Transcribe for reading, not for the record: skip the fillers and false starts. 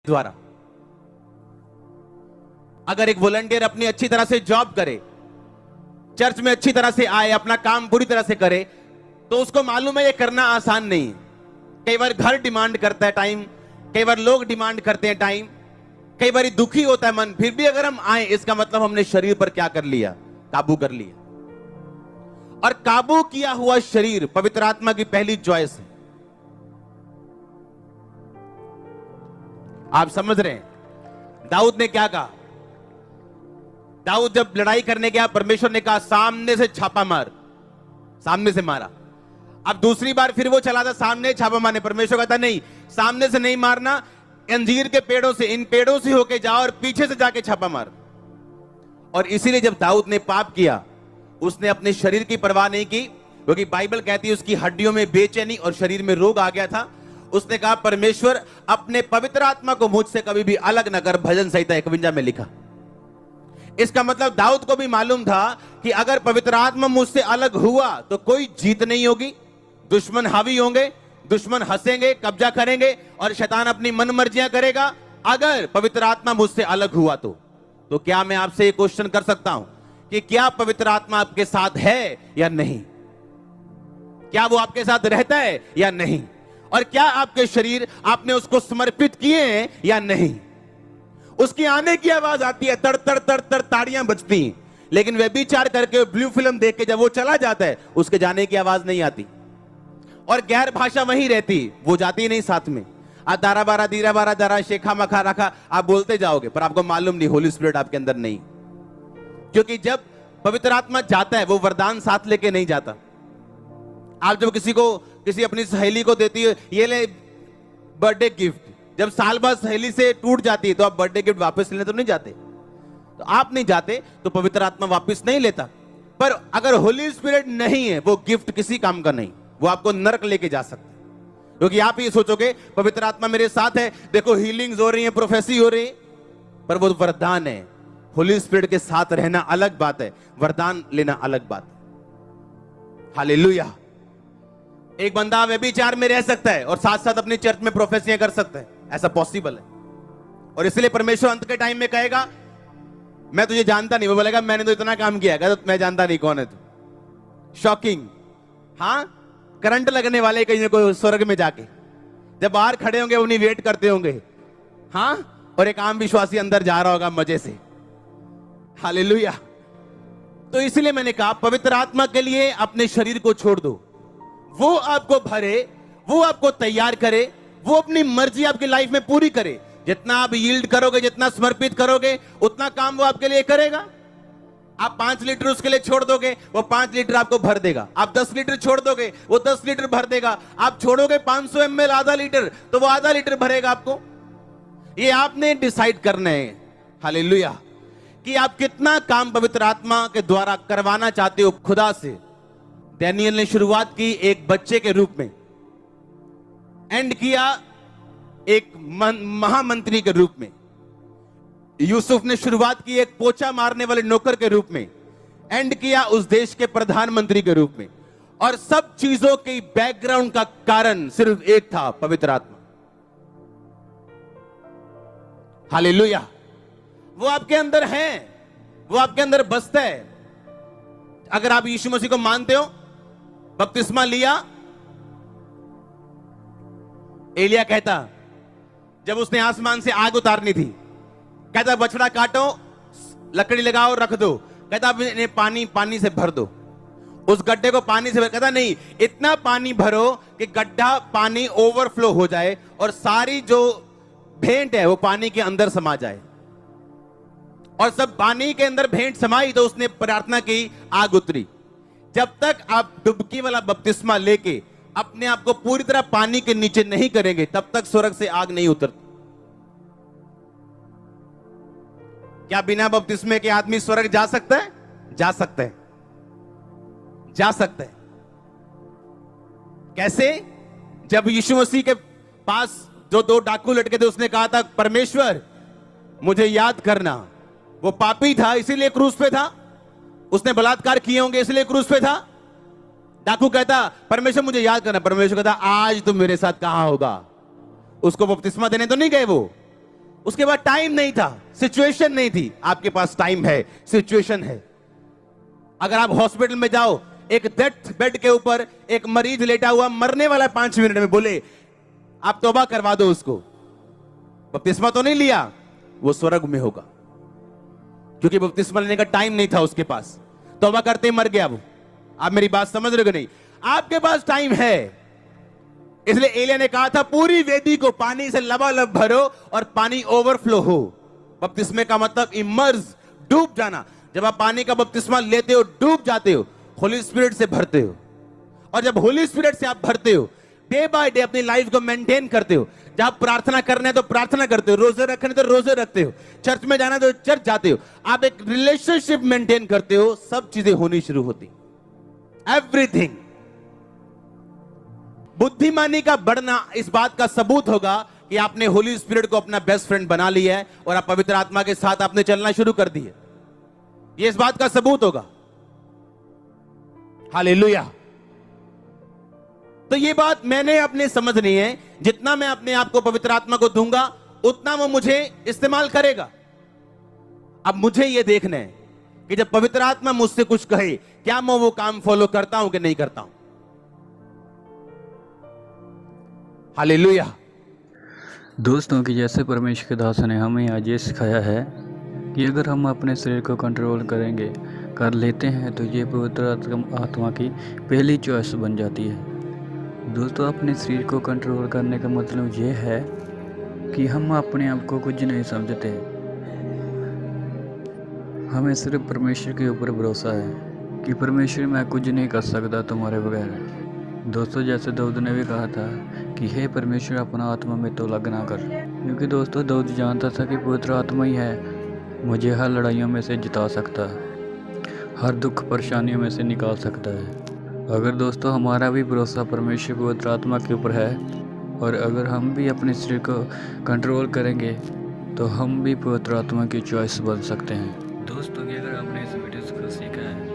द्वारा। अगर एक वॉलंटियर अपनी अच्छी तरह से जॉब करे, चर्च में अच्छी तरह से आए, अपना काम पूरी तरह से करे, तो उसको मालूम है ये करना आसान नहीं है। कई बार घर डिमांड करता है टाइम, कई बार लोग डिमांड करते हैं टाइम, कई बार दुखी होता है मन, फिर भी अगर हम आए, इसका मतलब हमने शरीर पर क्या कर लिया? काबू कर लिया। और काबू किया हुआ शरीर पवित्र आत्मा की पहली चॉइस है। आप समझ रहे हैं दाऊद ने क्या कहा? दाऊद जब लड़ाई करने गया, परमेश्वर ने कहा सामने से छापा मार, सामने से मारा। अब दूसरी बार फिर वो चला था सामने छापा मारने, परमेश्वर कहता नहीं, सामने से नहीं मारना, अंजीर के पेड़ों से, इन पेड़ों से होके जाओ और पीछे से जाके छापा मार। और इसीलिए जब दाऊद ने पाप किया, उसने अपने शरीर की परवाह नहीं की, क्योंकि बाइबल कहती है उसकी हड्डियों में बेचैनी और शरीर में रोग आ गया था। उसने कहा परमेश्वर अपने पवित्र आत्मा को मुझसे कभी भी अलग न कर, भजन संहिता 51 में लिखा। इसका मतलब दाऊद को भी मालूम था कि अगर पवित्र आत्मा मुझसे अलग हुआ तो कोई जीत नहीं होगी, दुश्मन हावी होंगे, दुश्मन हंसेंगे, कब्जा करेंगे और शैतान अपनी मन मर्जियां करेगा। अगर पवित्र आत्मा मुझसे अलग हुआ तो क्या मैं आपसे एक क्वेश्चन कर सकता हूं कि क्या पवित्र आत्मा आपके साथ है या नहीं? क्या वो आपके साथ रहता है या नहीं? और क्या आपके शरीर आपने उसको समर्पित किए हैं या नहीं? उसकी आने की आवाज आती है, तड़ तड़ तड़ तड़ ताड़ियां बजती हैं, लेकिन व्यभिचार करके ब्लू फिल्म देख के जब वो चला जाता है, उसके जाने की आवाज नहीं आती। और गैर भाषा वहीं रहती, वो जाती नहीं साथ में। आ दारा बारा दीरा बारा दारा शेखा मखा रखा आप बोलते जाओगे, पर आपको मालूम नहीं होली स्पिरिट आपके अंदर नहीं। क्योंकि जब पवित्र आत्मा जाता है, वो वरदान साथ लेके नहीं जाता। आप जब किसी अपनी सहेली को देती है, ये ले बर्थडे गिफ्ट, जब साल बाद सहेली से टूट जाती है तो आप बर्थडे गिफ्ट वापस लेने तो नहीं जाते। तो आप नहीं जाते तो पवित्र आत्मा वापस नहीं लेता। पर अगर होली स्पिरिट नहीं है, वो गिफ्ट किसी काम का नहीं, वो आपको नरक लेके जा सकता है। क्योंकि आप ये सोचोगे पवित्र आत्मा मेरे साथ है, देखो हीलिंग्स हो रही है, प्रोफेसी हो रही है, पर वो वरदान है। होली स्पिरिट के साथ रहना अलग बात है, वरदान लेना अलग बात है। हालेलुया। एक बंदा व्यभिचार में रह सकता है और साथ साथ अपनी चर्च में प्रोफेसियां कर सकता है, ऐसा पॉसिबल है। और इसलिए परमेश्वर अंत के टाइम में कहेगा मैं तुझे जानता नहीं, वो बोलेगा मैंने तो इतना काम किया, कहता मैं जानता नहीं कौन है तू। शॉकिंग। हाँ, करंट लगने वाले कहीं ना कोई स्वर्ग में जाके, जब बाहर खड़े होंगे उन्हीं वेट करते होंगे। हाँ, और एक आम विश्वासी अंदर जा रहा होगा मजे से। हालेलुया। तो इसलिए मैंने कहा पवित्र आत्मा के लिए अपने शरीर को छोड़ दो, वो आपको भरे, वो आपको तैयार करे, वो अपनी मर्जी आपकी लाइफ में पूरी करे। जितना आप यील्ड करोगे, जितना समर्पित करोगे, उतना काम वो आपके लिए करेगा। आप 5 लीटर उसके लिए छोड़ दोगे, वो 5 लीटर आपको भर देगा। आप 10 लीटर छोड़ दोगे, वो 10 लीटर भर देगा। आप छोड़ोगे 500 ml आधा लीटर, तो वो आधा लीटर भरेगा आपको। ये आपने डिसाइड करना है, हालेलुया, कि आप कितना काम पवित्र आत्मा के द्वारा करवाना चाहते हो खुदा से। डैनियल ने शुरुआत की एक बच्चे के रूप में, एंड किया एक महामंत्री के रूप में। यूसुफ ने शुरुआत की एक पोछा मारने वाले नौकर के रूप में, एंड किया उस देश के प्रधानमंत्री के रूप में। और सब चीजों के बैकग्राउंड का कारण सिर्फ एक था, पवित्र आत्मा। हालेलुया। वो आपके अंदर है, वो आपके अंदर बसता है। अगर आप यीशु मसीह को मानते हो, बपतिस्मा लिया, एलिया कहता जब उसने आसमान से आग उतारनी थी, कहता बछड़ा काटो, लकड़ी लगाओ, रख दो। कहता अब इन्हें पानी से भर दो, उस गड्ढे को पानी से भर। कहता नहीं, इतना पानी भरो कि गड्ढा पानी ओवरफ्लो हो जाए और सारी जो भेंट है वो पानी के अंदर समा जाए। और सब पानी के अंदर भेंट समाई तो उसने प्रार्थना की, आग उतरी। जब तक आप डुबकी वाला बपतिस्मा लेके अपने आप को पूरी तरह पानी के नीचे नहीं करेंगे, तब तक स्वर्ग से आग नहीं उतरती। क्या बिना बपतिस्मे के आदमी स्वर्ग जा सकता है? जा सकता है, जा सकता है। कैसे? जब यीशु मसीह के पास जो 2 डाकू लटके थे, उसने कहा था परमेश्वर मुझे याद करना। वो पापी था इसीलिए क्रूस पे था, उसने बलात्कार किए होंगे इसलिए क्रूस पे था। डाकू कहता परमेश्वर मुझे याद करना, परमेश्वर कहता आज तुम मेरे साथ कहां होगा। उसको बपतिस्मा देने तो नहीं गए वो, उसके बाद टाइम नहीं था, सिचुएशन नहीं थी। आपके पास टाइम है, सिचुएशन है। अगर आप हॉस्पिटल में जाओ, एक डेथ बेड के ऊपर एक मरीज लेटा हुआ मरने वाला 5 मिनट में, बोले आप तौबा करवा दो उसको, बपतिस्मा तो नहीं लिया, वो स्वर्ग में होगा, क्योंकि बपतिस्मा लेने का टाइम नहीं था उसके पास। तौबा करते मर गया वो। आप मेरी बात समझ रहे हो कि नहीं? आपके पास टाइम है, इसलिए एलिया ने कहा था पूरी वेदी को पानी से लबालब भरो और पानी ओवरफ्लो हो। बपतिस्मे का मतलब इमर्ज, डूब जाना। जब आप पानी का बपतिस्मा लेते हो, डूब जाते हो, होली स्पिरिट से भरते हो। और जब होली स्पिरिट से आप भरते हो, डे बाय डे अपनी लाइफ को मेंटेन करते हो। जब प्रार्थना करना है तो प्रार्थना करते हो, रोजे रखने तो रोजे रखते हो, चर्च में जाना तो चर्च जाते हो, आप एक रिलेशनशिप मेंटेन करते हो, सब चीजें होनी शुरू होती, एवरीथिंग। बुद्धिमानी का बढ़ना इस बात का सबूत होगा कि आपने होली स्पिरिट को अपना बेस्ट फ्रेंड बना लिया है और आप पवित्र आत्मा के साथ आपने चलना शुरू कर दिया। ये इस बात का सबूत होगा। हालेलुया। तो ये बात मैंने अपने समझनी है, जितना मैं अपने आप को पवित्र आत्मा को दूंगा उतना वो मुझे इस्तेमाल करेगा। अब मुझे ये देखना है कि जब पवित्र आत्मा मुझसे कुछ कहे, क्या मैं वो काम फॉलो करता हूं कि नहीं करता हूं। हालेलुया। दोस्तों की जैसे परमेश्वर के दास ने हमें आज ये सिखाया है कि अगर हम अपने शरीर को कंट्रोल करेंगे, कर लेते हैं, तो ये पवित्र आत्मा की पहली चॉइस बन जाती है। दोस्तों, अपने शरीर को कंट्रोल करने का मतलब ये है कि हम अपने आप को कुछ नहीं समझते, हमें सिर्फ परमेश्वर के ऊपर भरोसा है कि परमेश्वर मैं कुछ नहीं कर सकता तुम्हारे बगैर। दोस्तों, जैसे दाऊद ने भी कहा था कि हे परमेश्वर अपना आत्मा में तो लग ना कर, क्योंकि दोस्तों दाऊद जानता था कि पवित्र आत्मा ही है मुझे हर लड़ाइयों में से जिता सकता है, हर दुख परेशानियों में से निकाल सकता है। अगर दोस्तों हमारा भी भरोसा परमेश्वर पवित्र आत्मा के ऊपर है और अगर हम भी अपने शरीर को कंट्रोल करेंगे तो हम भी पवित्र आत्मा की चॉइस बन सकते हैं। दोस्तों, अगर आपने इस वीडियो को सीखा है